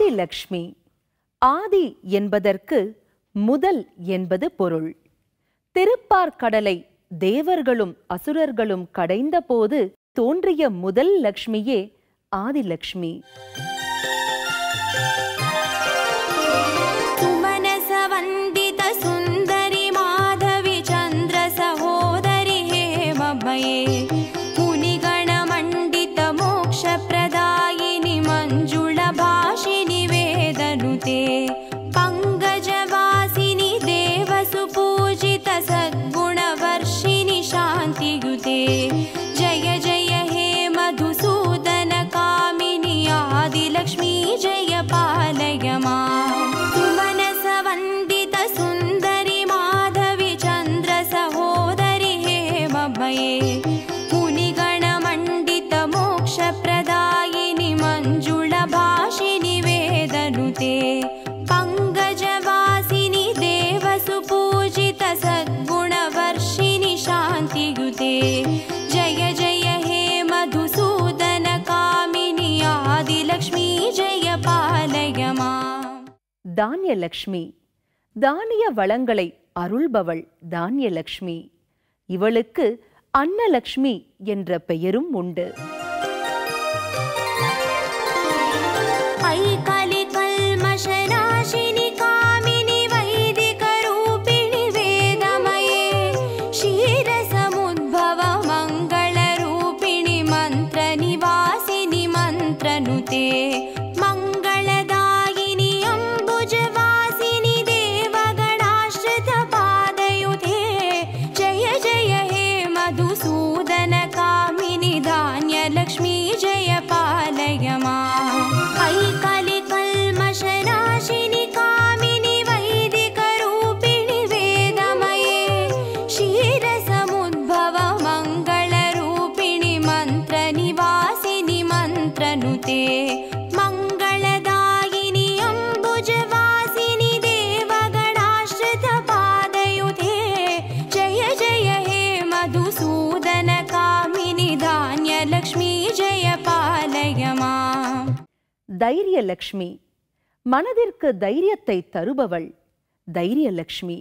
ஆதிலக்ஷ்மி. ஆதி என்பதற்கு முதல் என்பது பொருள். திருப்பார்கடலை தேவர்களும் அசுரர்களும் கடைந்த போது தோன்றிய முதல் லக்ஷ்மியே ஆதிலக்ஷ்மி. தானியலக்ஷ்மி. தானிய வளங்களை அருள்பவள் தானியலக்ஷ்மி. இவளுக்கு அன்னலக்ஷ்மி என்ற பெயரும் உண்டு. தைரியலக்ஷ்மி. மனதிற்கு தைரியத்தை தருபவள் தைரியலக்ஷ்மி.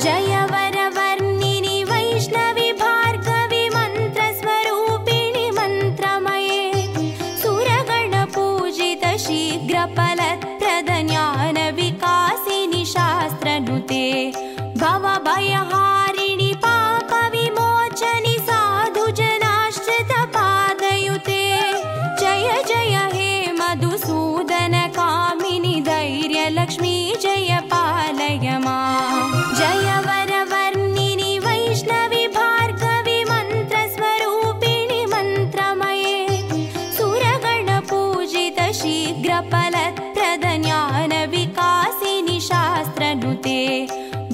ஜயவரவர்ணினி வைஷ்ணவி பார்கவி மந்திரஸ்வரூபிணி மந்திரமயே சுரகண பூஜித சீக்ர பலத்ரத ஞான விகாசினி சாஸ்திரனுதே பவபயஹாரிணி பாப விமோச்சனி சாது ஜனாಶ್ರಿತ பாதயுதே ஜய ஜய ஹே மதுசூதன காமினி தைரியலக்ஷ்மி ஜய பாலய மாம். ஜயவரவர்ணினி வைஷ்ணவி பார்கவி மந்திரஸ்வரூபிணி மந்திரமயே சுரகண பூஜித சீக்ர பலத்ரத ஞான விகாசினி சாஸ்திரனுதே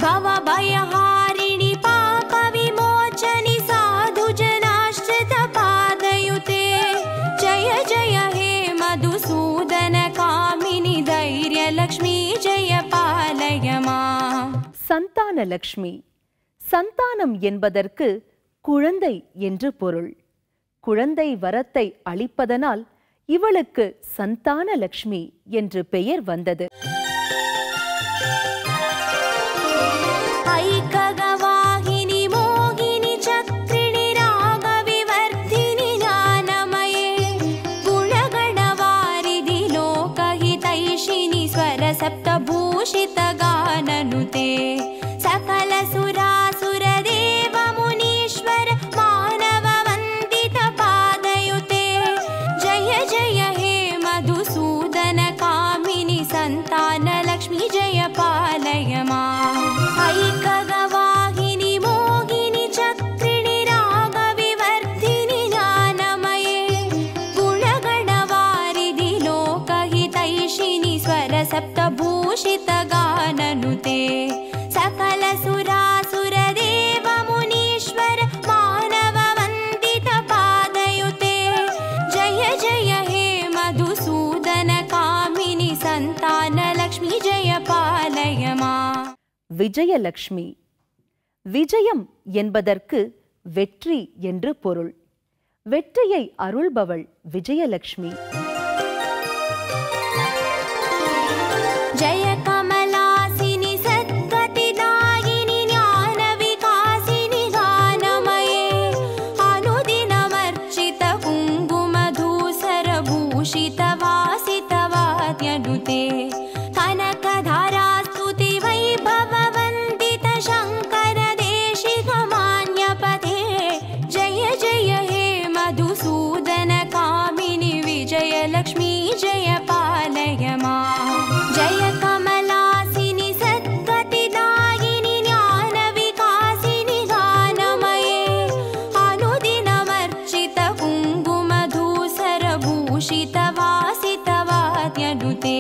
भवभयहारिणि पाप विमोचनि साधु जनाश्रित पादयुते जय जय हे मधुसूदन कामिनि தைரியலக்ஷ்மி ஜெய பாலய மாம். சந்தானலக்ஷ்மி. சந்தானம் என்பதற்கு குழந்தை என்று பொருள். குழந்தை வரத்தை அளிப்பதனால் இவளுக்கு சந்தானலக்ஷ்மி என்று பெயர் வந்தது. ஐககவாகினி மோகினி சக்ரிணி ராகவிவர்தினி ஞானமயே குணகணவாரிதி லோகஹிதைஷினி ஸ்வரசப்தபூஷித கானனுதே சகல சுராசுர தேவ முனீஸ்வர மானவ வந்தித பாதயுதே ஜய ஜய ஹே மதுசூதன காமினி சந்தானலக்ஷ்மி ஜய பாலய மாம். ஐககவாகினி மோகினி சக்ரிணி ராகவிவர்தினி ஞானமயே குணகணவாரிதி லோகஹிதைஷினி ஸ்வரசப்தபூஷித கானனுதே சகல சுராசுர தேவ முனீஸ்வர மானவ வந்தித பாதயுதே ஜய ஜய ஹே மதுசூதன காமினி சந்தானலக்ஷ்மி ஜய பாலய மாம். விஜயலக்ஷ்மி. விஜயம் என்பதற்கு வெற்றி என்று பொருள். வெற்றியை அருள்பவள் விஜயலட்சுமி. जय कमलासिनि सद्गतिदायिनि ज्ञान विकासिनि गानमये अनुदिनमर्चित कुङ्कुमधूसर भूषित वासितवाद्यनुते कनकधारास्तुति वैभववन्दित शङ्कर देशिकमान्यपते जय जय हे मधुसूदन कामिनि विजयलक्ष्मी जय पालय माम्. जय कमलासिनि सद्गतिदायिनि ज्ञान विकासिनि गानमये अनुदिनमर्चित कुङ्कुमधूसर भूषित वासितवाद्यनुते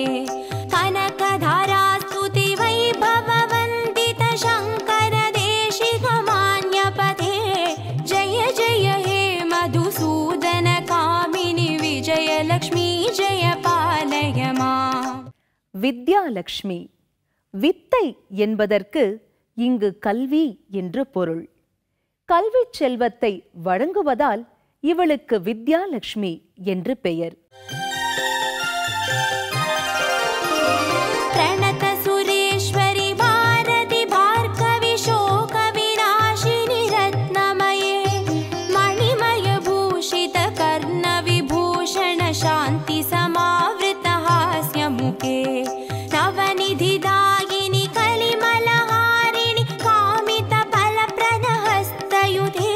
कनकधारास्तुति वैभववन्दित शङ्कर देशिकमान्यपते जय जय हे मधुसूदन कामिनि विजयलक्ष्मी जय पालय माम्. வித்யாலட்சுமி. வித்தை என்பதற்கு இங்கு கல்வி என்று பொருள். கல்வி செல்வத்தை வழங்குவதால் இவளுக்கு வித்யாலட்சுமி என்று பெயர். प्रणत सुरेश्वरि भारति भार्गवि शोक विनाशिनि रत्नमये मणिमय भूषित कर्ण विभूषण शान्ति समावृत हास्यमुखे नवनिधिदायिनि कलिमलहारिणि कामित फलप्रद हस्तयुते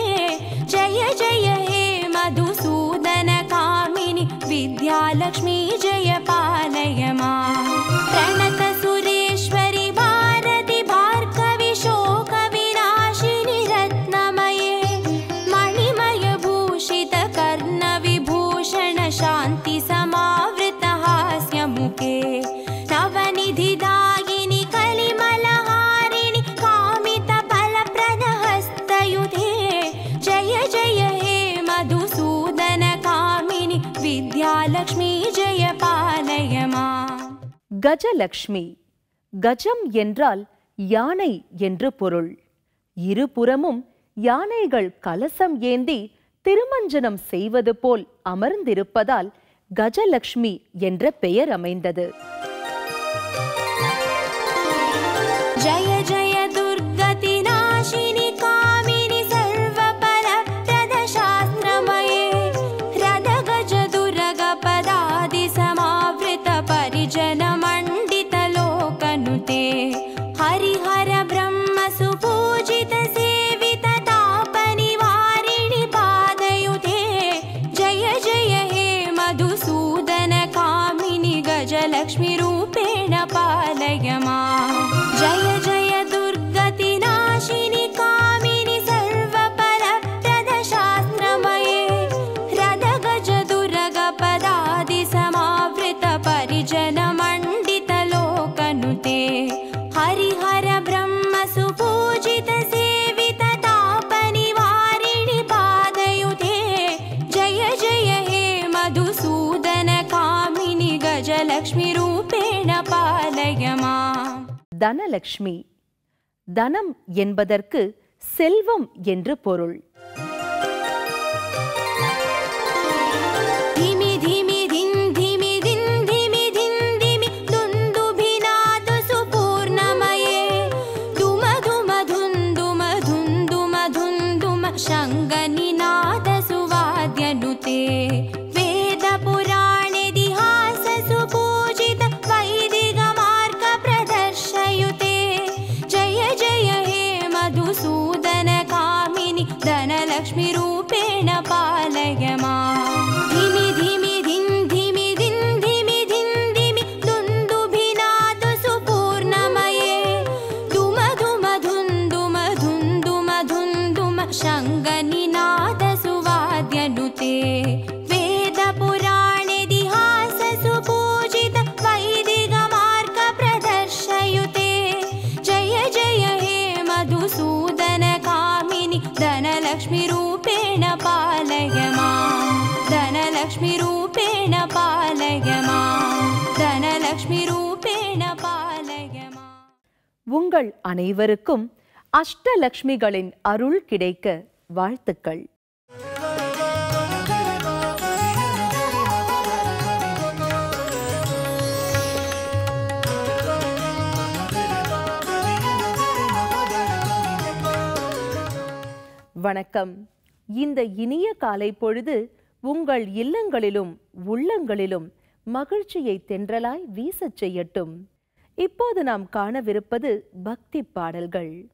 जय जय हे मधुसूदन कामिनि विद्यालक्ष्मी जय पालय माम्. प्रणत सुरेश्वरि भारति भार्गवि शोक विनाशिनि रत्नमये मणिमय भूषित कर्ण विभूषण शान्ति समावृत हास्यमुखे नवनिधिदायिनि कलिमलहारिणि कामित फलप्रद हस्तयुते जय जय हे मधुसूदन कामिनि विद्यालक्ष्मी जय पालय माम्. கஜலட்சுமி. கஜம் என்றால் யானை என்று பொருள். இருபுறமும் யானைகள் கலசம் ஏந்தி திருமஞ்சனம் செய்வது போல் அமர்ந்திருப்பதால் கஜலட்சுமி என்ற பெயர் அமைந்தது. जय जय दुर्गति नाशिनि कामिनि सर्वफलप्रद शास्त्रमये रद गज दुर्ग पदादि समावृत परिजन मण्डित लोकनुते हरिहर ब्रह्म सुपूजित सेवित तापनिवारिणि पादयुते जय जय हे मधुसूदन कामिनि गजलक्ष्मी रूपेण पालय माम्. जय जय दुर्गति नाशिनि कामिनि सर्वफलप्रद शास्त्रमये रद गज दुर्ग पदादि समावृत परिजन मण्डित लोकनुते हरिहर ब्रह्म सुपूजित सेवित तापनिवारिणि पादयुते जय जय हे मधुसूदन कामिनि गजलक्ष्मी रूपेण पालय माम्. தனலட்சுமி. தனம் என்பதற்கு செல்வம் என்று பொருள். धिमि धिमि धिन् धिमि धिन् धिमि धिन् धिमि दुन्दुभिनाद सुपूर्णमये धुम धुम धुन् धुम धुन् धुम धुन् धुम शङ्गनिनाद सुवाद्यनुते वेद पुराणेतिहास सुपूजित वैदिक मार्ग प्रदर्शयुते जय जय हे मधुसूदन कामिनि धनलक्ष्मी रूपेण पालय माम्. धिमि धिमि धिन् धिमि धिन् धिमि धिन् धिमि दुन्दुभिनाद सुपूर्णमये धुम धुम धुन् धुम धुन् धुम धुन् धुम शङ्गनिनाद सुवाद्यनुते वेद पुराणेतिहास सुपूजित वैदिक मार्ग प्रदर्शयुते जय जय हे मधुसूदन कामिनि धनलक्ष्मी रूपेण पालय माम्. धनलक्ष्मी रूपेण पालय माम्. धनलक्ष्मी रूपेण पालय माम्. உங்கள் அனைவருக்கும் அஷ்டலக்ஷ்மிகளின் அருள் கிடைக்க வாழ்த்துக்கள். வணக்கம். இந்த இனிய காலை பொழுது உங்கள் இல்லங்களிலும் உள்ளங்களிலும் மகிழ்ச்சியை தென்றலாய் வீசச் செய்யட்டும். இப்போது நாம் காணவிருப்பது பக்தி பாடல்கள்.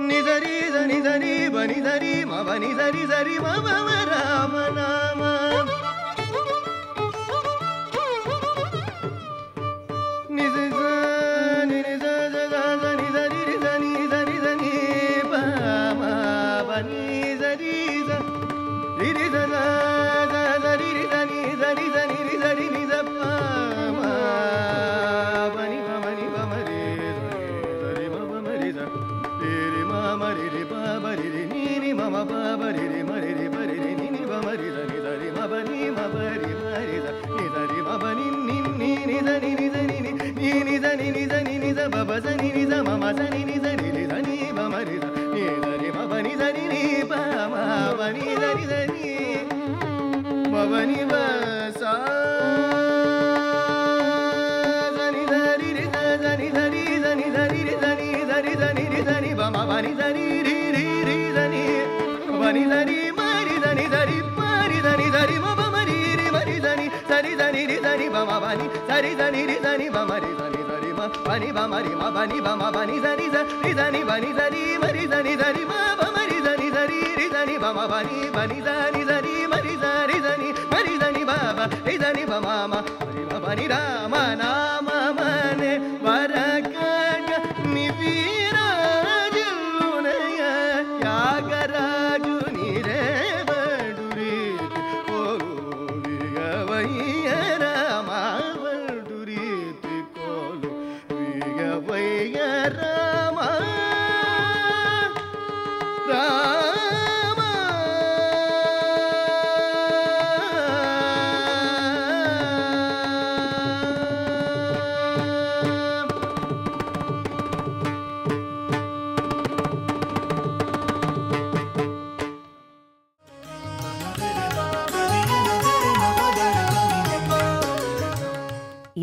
నిజరి சரி சனி சரி பனி சரி மபனி சரி சரி மபம ராம நாம நிச நிச சனி சரி சனி சரி சனி பம பனி சரி சரி சரி சனி சரி சனி சரி நிச பம பனி பமனி பமரி சரி மபமரி சரி மமரி ரி பமரி ரி நீ மம பமரி ரி மரி ரி பரி ரி நீ பமரி சனி சரி மபனி மபரி மரி சனி சரி மபனி நீ நீ சனி நீ சனி நீ நீ சனி நீ சனி நீ ச பப சனி நீ ச மம சனி நீ சனி நீ சனி பமரி நீ சரி மபனி சனி நீ பம பனி சனி சனி மபனி பசா சனி சரி ரி சனி சரி சனி சரி ரி சனி சரி சனி ரி சனி பம பனி சனி ரி ரி ரி சனி பனி சனி மரி சனி சரி மரி சனி சரி மப மரி ரி மரி சனி சரி சனி ரி சனி பம பனி சரி சனி ரி சனி பம ரி சனி சரி ம பனி பம ரி ம பனி பம பனி சனி சரி சனி பனி சரி மரி சனி சரி ம பமரி சனி சரி ரி சனி பம பனி பனி சனி சரி மரி சரி சனி மரி சனி பம ரி சனி பம ம பனி ம பனி ராம நாம மனே வரகண நிவிராஜுனய யாகராஜு நிரே படுரி கோலுவிகவைய ராமவடுரி கோலுவிகவைய ராம ராம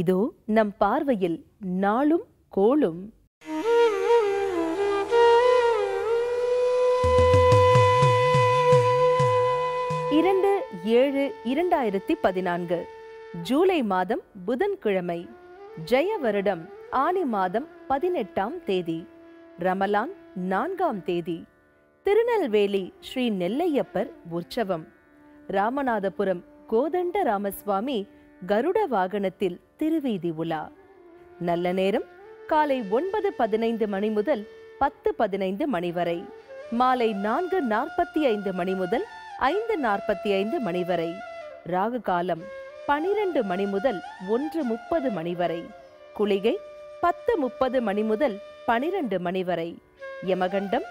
இதோ நம் பார்வையில் நாளும் கோளும். இரண்டு 7/2014 ஜூலை மாதம் புதன்கிழமை, ஜெய வருடம் ஆனி மாதம் 18ஆம் தேதி, ரமலான் 4ஆம் தேதி, திருநெல்வேலி ஸ்ரீ நெல்லையப்பர் உற்சவம். ராமநாதபுரம் கோதண்ட ராமசுவாமி கருட வாகனத்தில் திருவீதி உலா. நல்ல நேரம் காலை 9:15 மணி முதல் 10:15 மணி வரை, மாலை 4:45 மணி முதல் 5:45 மணி வரை. ராகு காலம் 12 மணி முதல் 1:30 மணி வரை. குளிகை 10:30 மணி முதல் 12 மணி வரை. யமகண்டம்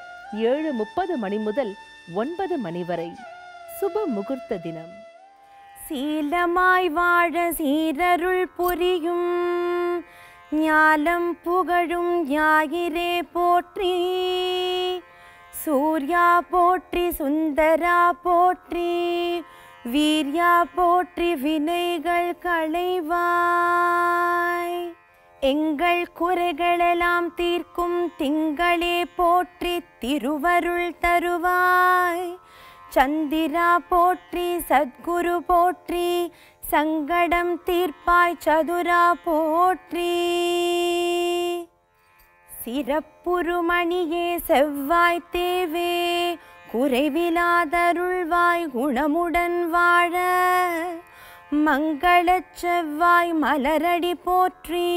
7:30 மணி முதல் 9 மணி வரை. சுப முகூர்த்த தினம். சீலமாய் வாழ சீரருள் புரியும் ஞாலம் புகழும் ஞாயிறே போற்றி. சூர்யா போற்றி, சுந்தரா போற்றி, வீர்யா போற்றி, வினைகள் களைவாய். எங்கள் குறைகளெல்லாம் தீர்க்கும் திங்களே போற்றி, திருவருள் தருவாய். சந்திரா போற்றி, சத்குரு போற்றி, சங்கடம் தீர்ப்பாய் சதுரா போற்றி. சிறப்புருமணியே செவ்வாய் தேவே, குறைவிலாதருள்வாய் குணமுடன் வாழ. மங்களச் செவ்வாய் மலரடி போற்றி,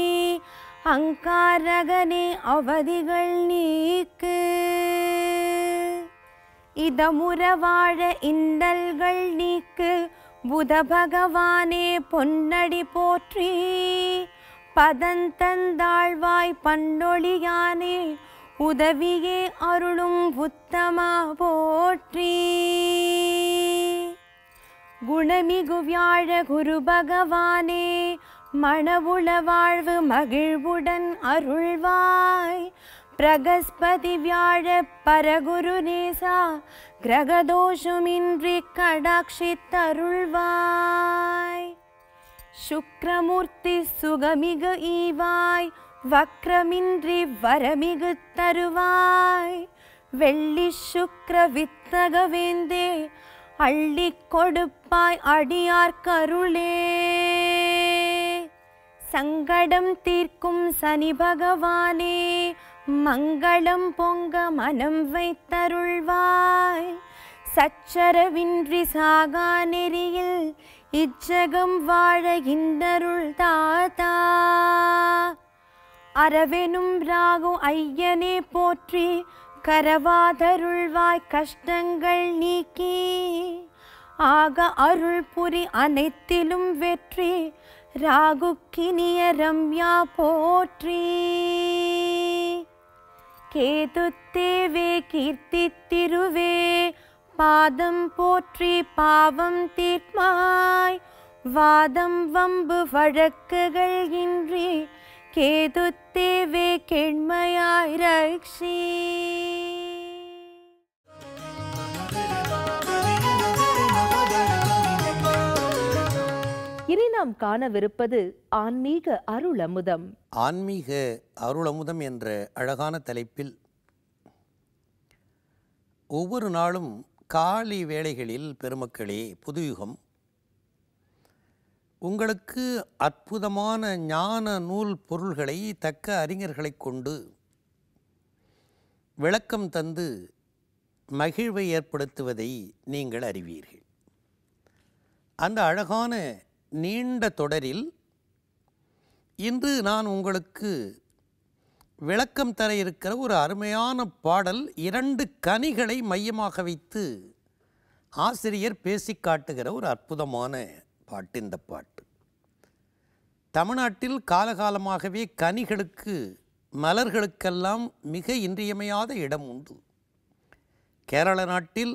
அங்காரகனே அவதிகள் நீக்கு. இதமுற வாழ இன்னல்கள் நீக்கு, புத பகவானே பொன்னடி போற்றி. பதந்தந்தாழ்வாய் பண்டொழியானே, உதவியே அருளும் உத்தமா போற்றி. குணமிகு வியாழ குரு பகவானே, மணவுள வாழ்வு மகிழ்வுடன் அருள்வாய். பிரகஸ்பதி வியாழ பரகுரு நேசா, கிரகதோஷமின்றி கடாட்சித்தருள்வாய். சுக்ரமூர்த்தி சுகமிகு ஈவாய், வக்ரமின்றி வரமிகு தருவாய். வெள்ளி சுக்ர வித்தகவேந்தே, அள்ளி கொடுப்பாய் அடியார்க்கருளே. சங்கடம் தீர்க்கும் சனி பகவானே, மங்களம் பொங்க மனம் வைத்தருள்வாய். சச்சரவின்றி சாகா நெறியில் இச்சகம் வாழ இன்னருள் தாத்தா. அரவெனும் ராகு ஐயனே போற்றி கரவாதருள்வாய் கஷ்டங்கள் நீக்கி. ஆக அருள் புரி அனைத்திலும் வெற்றி ராகுக்கினிய ரம்யா போற்றி. கேதுத்தேவே கீர்த்தி திருவே பாதம் போற்றி பாவம் தீர்மாய். வாதம் வம்பு வழக்குகள் இன்றி கேதுத்தேவே கேண்மையாய் ரக்ஷி. இனி நாம் காணவிருப்பது ஆன்மீக அருளமுதம். ஆன்மீக அருளமுதம் என்ற அழகான தலைப்பில் ஒவ்வொரு நாளும் காலை வேளைகளில் பெருமக்களே, புதுயுகம் உங்களுக்கு அற்புதமான ஞான நூல் பொருள்களை தக்க அறிஞர்களை கொண்டு விளக்கம் தந்து மகிழ்வை ஏற்படுத்துவதை நீங்கள் அறிவீர்கள். அந்த அழகான நீண்ட தொடரில் இன்று நான் உங்களுக்கு விளக்கம் தர இருக்கிற ஒரு அருமையான பாடல், 2 கனிகளை மையமாக வைத்து ஆசிரியர் பேசி காட்டுகிற ஒரு அற்புதமான பாட்டு. இந்த பாட்டு தமிழ்நாட்டில் காலகாலமாகவே கனிகளுக்கு, மலர்களுக்கெல்லாம் மிக இன்றியமையாத இடம் உண்டு. கேரள நாட்டில்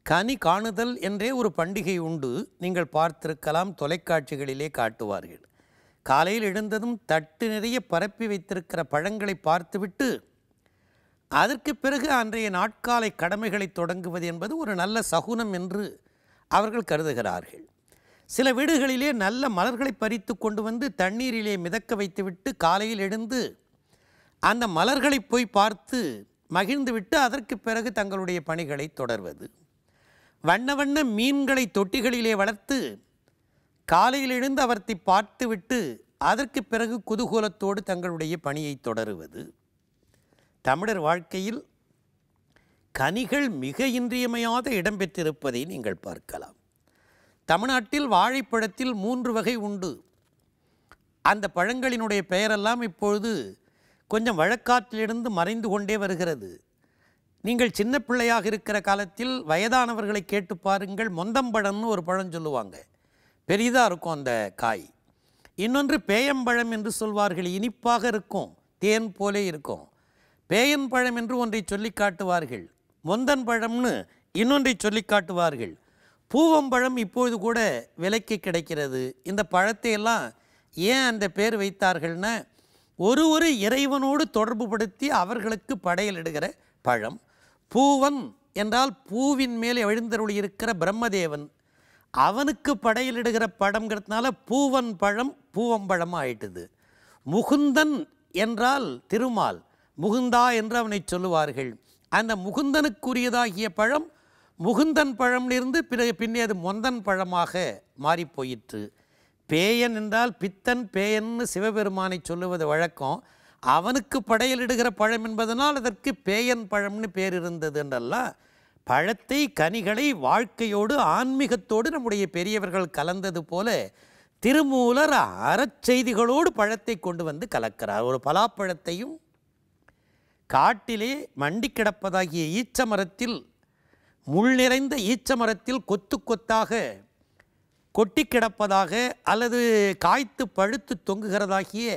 கனி காணுதல் என்றே ஒரு பண்டிகை உண்டு. நீங்கள் பார்த்திருக்கலாம், தொலைக்காட்சிகளிலே காட்டுவார்கள். காலையில் எழுந்ததும் தட்டு நிறைய பரப்பி வைத்திருக்கிற பழங்களை பார்த்துவிட்டு அதற்கு பிறகு அன்றைய நாட்காலை கடமைகளை தொடங்குவது என்பது ஒரு நல்ல சகுனம் என்று அவர்கள் கருதுகிறார்கள். சில வீடுகளிலே நல்ல மலர்களை பறித்து கொண்டு வந்து தண்ணீரிலே மிதக்க வைத்துவிட்டு காலையில் எழுந்து அந்த மலர்களை போய் பார்த்து மகிழ்ந்துவிட்டு அதற்கு பிறகு தங்களுடைய பணிகளை தொடர்வது. வண்ண வண்ண மீன்களை தொட்டிகளிலே வளர்த்து காலையில் எழுந்து அவற்றை பார்த்துவிட்டு அதற்கு பிறகு குதூகூலத்தோடு தங்களுடைய பணியை தொடருவது. தமிழர் வாழ்க்கையில் கனிகள் மிக இன்றியமையாத இடம் பெற்றிருப்பதை நீங்கள் பார்க்கலாம். தமிழ்நாட்டில் வாழைப்பழத்தில் 3 வகை உண்டு. அந்த பழங்களினுடைய பெயரெல்லாம் இப்பொழுது கொஞ்சம் வழக்காற்றிலிருந்து மறைந்து கொண்டே வருகிறது. நீங்கள் சின்ன பிள்ளையாக இருக்கிற காலத்தில் வயதானவர்களை கேட்டு பாருங்கள், மொந்தம்பழம்னு ஒரு பழம் சொல்லுவாங்க, பெரிதாக இருக்கும் அந்த காய். இன்னொன்று பேயம்பழம் என்று சொல்வார்கள், இனிப்பாக இருக்கும், தேன் போலே இருக்கும். பேயன் பழம் என்று ஒன்றை சொல்லி காட்டுவார்கள், மொந்தன் பழம்னு இன்னொன்றை சொல்லி காட்டுவார்கள். பூவம்பழம் இப்போது கூட விலைக்கு கிடைக்கிறது. இந்த பழத்தை எல்லாம் ஏன் அந்த பேர் வைத்தார்கள்னா, ஒரு இறைவனோடு தொடர்பு படுத்தி அவர்களுக்கு படையலிடுகிற பழம். பூவன் என்றால் பூவின் மேலே எழுந்தருளி இருக்கிற பிரம்மதேவன், அவனுக்கு படையலிடுகிற பழம்ங்கிறதுனால பூவன் பழம் பூவம்பழமாக ஆயிட்டுது. முகுந்தன் என்றால் திருமால், முகுந்தா என்று அவனை சொல்லுவார்கள். அந்த முகுந்தனுக்குரியதாகிய பழம் முகுந்தன் பழம்லிருந்து பின்னே அது மொந்தன் பழமாக மாறிப்போயிற்று. பேயன் என்றால் பித்தன், பேயன்னு சிவபெருமானை சொல்லுவது வழக்கம். அவனுக்கு படையலிடுகிற பழம் என்பதனால் அதற்கு பேயன் பழம்னு பேர் இருந்தது என்றெல்லாம். பழத்தை, கனிகளை வாழ்க்கையோடு ஆன்மீகத்தோடு நம்முடைய பெரியவர்கள் கலந்தது போல திருமூலர் அறச்செய்திகளோடு பழத்தை கொண்டு வந்து கலக்கிறார். ஒரு பலாப்பழத்தையும் காட்டிலே மண்டி கிடப்பதாகிய ஈச்ச மரத்தில், முள் நிறைந்த ஈச்ச மரத்தில் கொத்து கொத்தாக கொட்டி கிடப்பதாக அல்லது காய்த்து பழுத்து தொங்குகிறதாகிய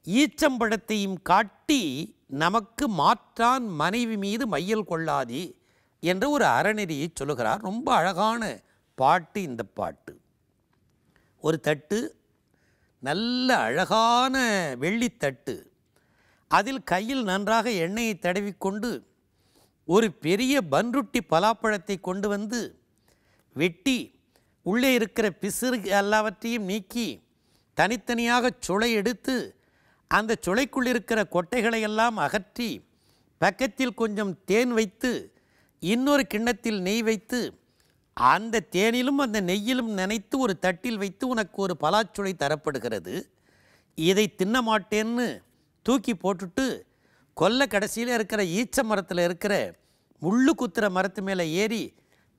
ஈச்சம்பழத்தையும் காட்டி நமக்கு மாற்றான் மனைவி மீது மையல் கொள்ளாதே என்ற ஒரு அறநெறியை சொல்லுகிறார். ரொம்ப அழகான பாட்டு இந்த பாட்டு. ஒரு தட்டு, நல்ல அழகான வெள்ளித்தட்டு, அதில் கையில் நன்றாக எண்ணெயை தடவிக்கொண்டு ஒரு பெரிய பன்ருட்டி பலாப்பழத்தை கொண்டு வந்து வெட்டி உள்ளே இருக்கிற பிசிறு எல்லாவற்றையும் நீக்கி தனித்தனியாக சுளை எடுத்து அந்த சுளைக்குள் இருக்கிற கொட்டைகளை எல்லாம் அகற்றி பக்கத்தில் கொஞ்சம் தேன் வைத்து இன்னொரு கிண்ணத்தில் நெய் வைத்து அந்த தேனிலும் அந்த நெய்யிலும் நனைத்து ஒரு தட்டில் வைத்து உனக்கு ஒரு பலாச்சுளை தரப்படுகிறது, இதை தின்ன மாட்டேன்னு தூக்கி போட்டுட்டு கொல்லை கடைசியில் இருக்கிற ஈச்ச மரத்தில் இருக்கிற முள்ளு குத்துற மரத்து மேலே ஏறி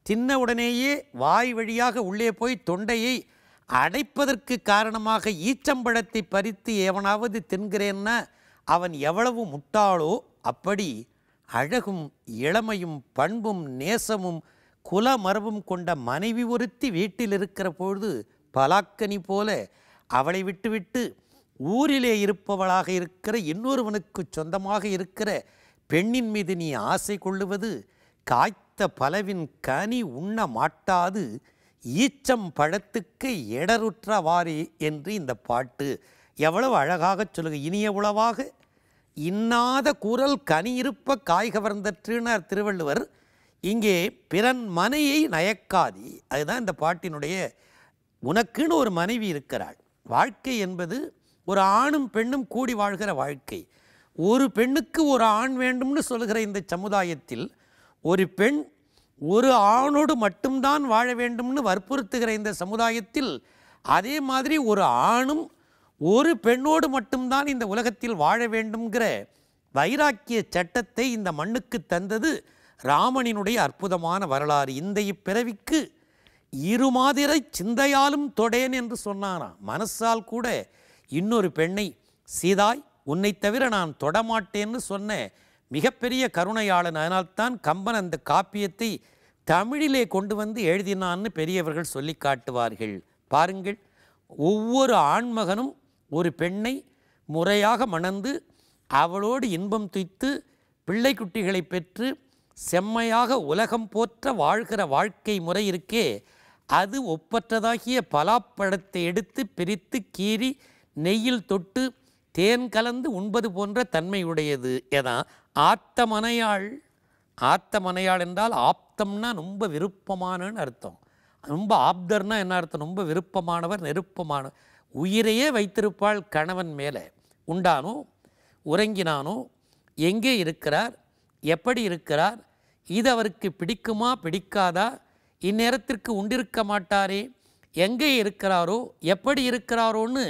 தின்ன உடனேயே வாய் வழியாக உள்ளே போய் தொண்டையை அடைப்பதற்கு காரணமாக ஈச்சம்பழத்தை பறித்து எவனாவது தின்கிறேன்னா அவன் எவ்வளவு முட்டாளோ அப்படி அழகும் இளமையும் பண்பும் நேசமும் குலமரபும் கொண்ட மனைவி ஒருத்தி வீட்டில் இருக்கிற பொழுது பலாக்கனி போல அவளை விட்டுவிட்டு ஊரிலே இருப்பவளாக இருக்கிற இன்னொருவனுக்கு சொந்தமாக இருக்கிற பெண்ணின் மீது நீ ஆசை கொள்ளுவது காய்த்த பலவின் கனி உண்ண மாட்டாது ஈச்சம் பழத்துக்கு எடருற்றவாறே என்று இந்த பாட்டு எவ்வளவு அழகாக சொல்லுங்க. இனிய உளவாக இன்னாத குரல் கனி இருப்ப காய் கவர்ந்தற்றுனார் திருவள்ளுவர். இங்கே பிறன் மனையை நயக்காதி, அதுதான் இந்த பாட்டினுடைய. உனக்குன்னு ஒரு மனைவி இருக்கிறாள். வாழ்க்கை என்பது ஒரு ஆணும் பெண்ணும் கூடி வாழ்கிற வாழ்க்கை. ஒரு பெண்ணுக்கு ஒரு ஆண் வேண்டும்னு சொல்கிற இந்த சமுதாயத்தில் ஒரு பெண் ஒரு ஆணோடு மட்டும்தான் வாழ வேண்டும்னு வற்புறுத்துகிற இந்த சமுதாயத்தில் அதே மாதிரி ஒரு ஆணும் ஒரு பெண்ணோடு மட்டும்தான் இந்த உலகத்தில் வாழ வேண்டும்ங்கிற வைராக்கிய சட்டத்தை இந்த மண்ணுக்கு தந்தது ராமனினுடைய அற்புதமான வரலாறு. இந்த இப்பிறவிக்கு இருமாதிரை சிந்தையாலும் தொடேன் என்று சொன்னானா. மனசால் கூட இன்னொரு பெண்ணை சீதாய் உன்னை தவிர நான் தொடமாட்டேன்னு சொன்ன மிகப்பெரிய கருணையாளன். அதனால்தான் கம்பன் அந்த காப்பியத்தை தமிழிலே கொண்டு வந்து எழுதினான்னு பெரியவர்கள் சொல்லி காட்டுவார்கள். பாருங்கள், ஒவ்வொரு ஆண்மகனும் ஒரு பெண்ணை முறையாக மணந்து அவளோடு இன்பம் துய்த்து பிள்ளை குட்டிகளை பெற்று செம்மையாக உலகம் போற்ற வாழ்கிற வாழ்க்கை முறை இருக்கே, அது ஒப்பற்றதாகிய பலாப்பழத்தை எடுத்து பிரித்து கீறி நெய்யில் தொட்டு தேன் கலந்து உண்பது போன்ற தன்மையுடையது. ஏன்னா ஆத்தமனையாள். ஆத்தமனையாள் என்றால் ஆப்தம்னா ரொம்ப விருப்பமானன்னு அர்த்தம். ரொம்ப ஆப்தர்னா என்ன அர்த்தம்? ரொம்ப விருப்பமானவர், நெருப்பமானவர். உயிரையே வைத்திருப்பாள் கணவன் மேலே. உண்டானோ உறங்கினானோ எங்கே இருக்கிறார், எப்படி இருக்கிறார், இது அவருக்கு பிடிக்குமா பிடிக்காதா, இந்நேரத்திற்கு உண்டிருக்க மாட்டாரே, எங்கே இருக்கிறாரோ எப்படி இருக்கிறாரோன்னு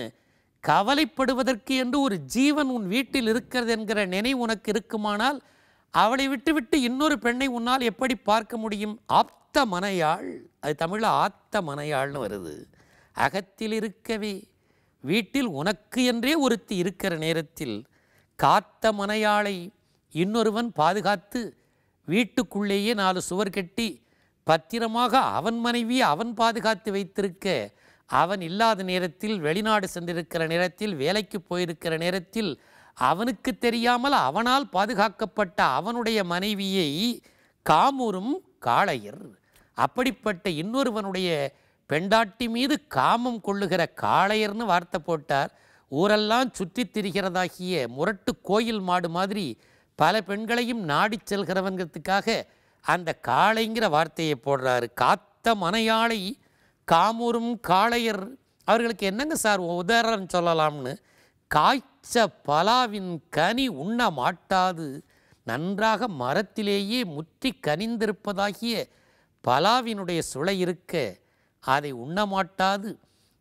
கவலைப்படுவதற்கு என்று ஒரு ஜீவன் உன் வீட்டில் இருக்கிறது என்கிற நினைவு உனக்கு இருக்குமானால் அவளை விட்டுவிட்டு இன்னொரு பெண்ணை உன்னால் எப்படி பார்க்க முடியும்? ஆப்த மனையாள், அது தமிழில் ஆத்த மனையாள்னு வருது. அகத்தில் இருக்கவே வீட்டில் உனக்கு என்றே ஒருத்தி இருக்கிற நேரத்தில் காத்த மனையாளை இன்னொருவன் பாதுகாத்து வீட்டுக்குள்ளேயே 4 சுவர் கட்டி பத்திரமாக அவன் மனைவியை அவன் பாதுகாத்து வைத்திருக்க, அவன் இல்லாத நேரத்தில் வெளிநாடு சென்றிருக்கிற நேரத்தில் வேலைக்கு போயிருக்கிற நேரத்தில் அவனுக்கு தெரியாமல் அவனால் பாதுகாக்கப்பட்ட அவனுடைய மனைவியை காமுறும் காளையர். அப்படிப்பட்ட இன்னொருவனுடைய பெண்டாட்டி மீது காமம் கொள்ளுகிற காளையர்னு வார்த்தை போட்டார். ஊரெல்லாம் சுற்றி திரிகிறதாகிய முரட்டு கோயில் மாடு மாதிரி பல பெண்களையும் நாடி செல்கிறவங்கிறதுக்காக அந்த காளைங்கிற வார்த்தையை போடுறாரு. காத்த மனையாளை காமுறும் காளையர். அவர்களுக்கு என்னங்க சார் உதாரணம் சொல்லலாம்னு, காய்ச்ச பலாவின் கனி உண்ண மாட்டாது, நன்றாக மரத்திலேயே முற்றி கனிந்திருப்பதாகிய பலாவினுடைய சுளை இருக்க அதை உண்ண மாட்டாது,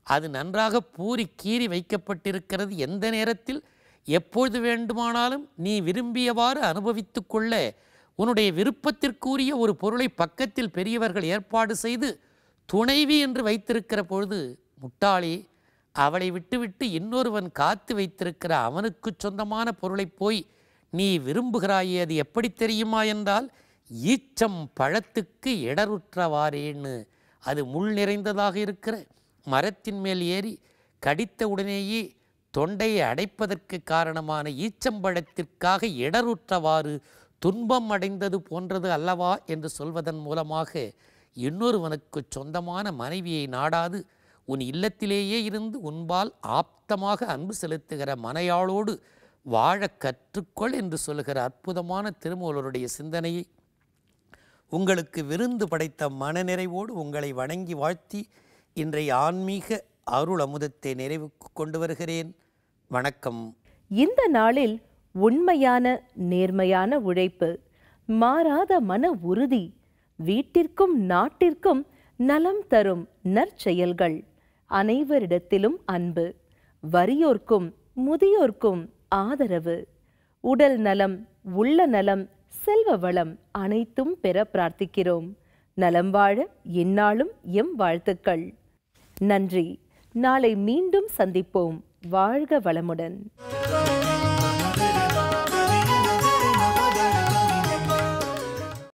அது நன்றாக பூரி கீறி வைக்கப்பட்டிருக்கிறது. எந்த நேரத்தில் எப்பொழுது வேண்டுமானாலும் நீ விரும்பியவாறு அனுபவித்து கொள்ள உன்னுடைய விருப்பத்திற்குரிய ஒரு பொருளை பக்கத்தில் பெரியவர்கள் ஏற்பாடு செய்து துணைவி என்று வைத்திருக்கிற பொழுது, முட்டாளி, அவளை விட்டுவிட்டு இன்னொருவன் காத்து வைத்திருக்கிற அவனுக்கு சொந்தமான பொருளை போய் நீ விரும்புகிறாயே, அது எப்படி தெரியுமா என்றால் ஈச்சம் பழத்துக்கு இடருற்றவாறேன்னு. அது முள் நிறைந்ததாக இருக்கிற மரத்தின் மேல் ஏறி கடித்த உடனேயே தொண்டையை அடைப்பதற்கு காரணமான ஈச்சம்பழத்திற்காக இடருற்றவாறு துன்பம் அடைந்தது போன்றது அல்லவா என்று சொல்வதன் மூலமாக இன்னொருவனுக்கு சொந்தமான மனைவியை நாடாது உன் இல்லத்திலேயே இருந்து உன்பால் ஆப்தமாக அன்பு செலுத்துகிற மனையாளோடு வாழ கற்றுக்கொள் என்று சொல்லுகிற அற்புதமான திருமூலருடைய சிந்தனையை உங்களுக்கு விருந்து படைத்த மனநிறைவோடு உங்களை வணங்கி வாழ்த்தி இன்றைய ஆன்மீக அருள் அமுதத்தை நிறைவுக்கு கொண்டு வருகிறேன். வணக்கம். இந்த நாளில் உண்மையான நேர்மையான உழைப்பு, மாறாத மன உறுதி, வீட்டிற்கும் நாட்டிற்கும் நலம் தரும் நற்செயல்கள், அனைவரிடத்திலும் அன்பு, வறியோர்க்கும் முதியோர்க்கும் ஆதரவு, உடல் நலம், உள்ள நலம், செல்வ வளம் அனைத்தும் பெற பிரார்த்திக்கிறோம். நலம் வாழ எந்நாளும் எம் வாழ்த்துக்கள். நன்றி. நாளை மீண்டும் சந்திப்போம். வாழ்க வளமுடன்.